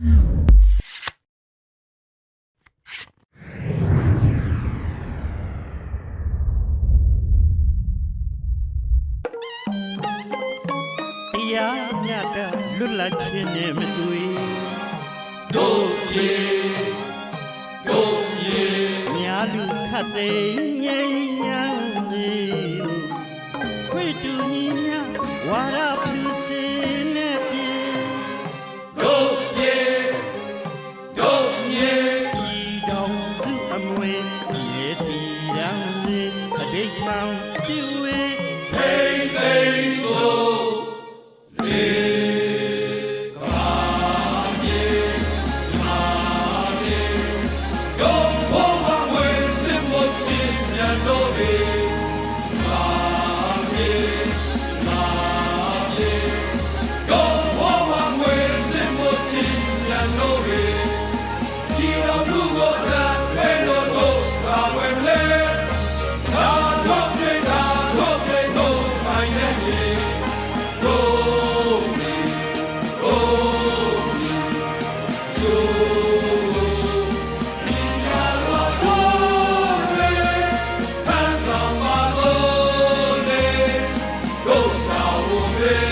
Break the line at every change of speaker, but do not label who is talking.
တရားမြတ်တာလွတ်လပ်ခြင်းနဲ့မတွေ့
တို့ပြေ
များလူခတ်သိမ်းငြိမ်းချမ်းစေခွေတူညီများဝါရပြုစင်နဲ့ပြေ
တို့ပြေ
ဤတော်စုအမွေမြေတီရန်စေအတိတ်မှန်ပြုဝေ
ထိန်သိမ်းဆိုလေကာမြေတို့ဘုံဝဝဲသင်မချင်းမြတ်တို့ရေကာမြေတို့ဘုံဝဝဲသင်မချင်းမြတ်တို့ရေဒီတော်သူကိုလာဝဲလို့တို့သာဝဲလေသာတို့ပြေတို့ခိုင်းနေပြီတို့ဒီညာတော်ရေဖန်ဆောင်ပါလို့လေတို့တော်ဝေ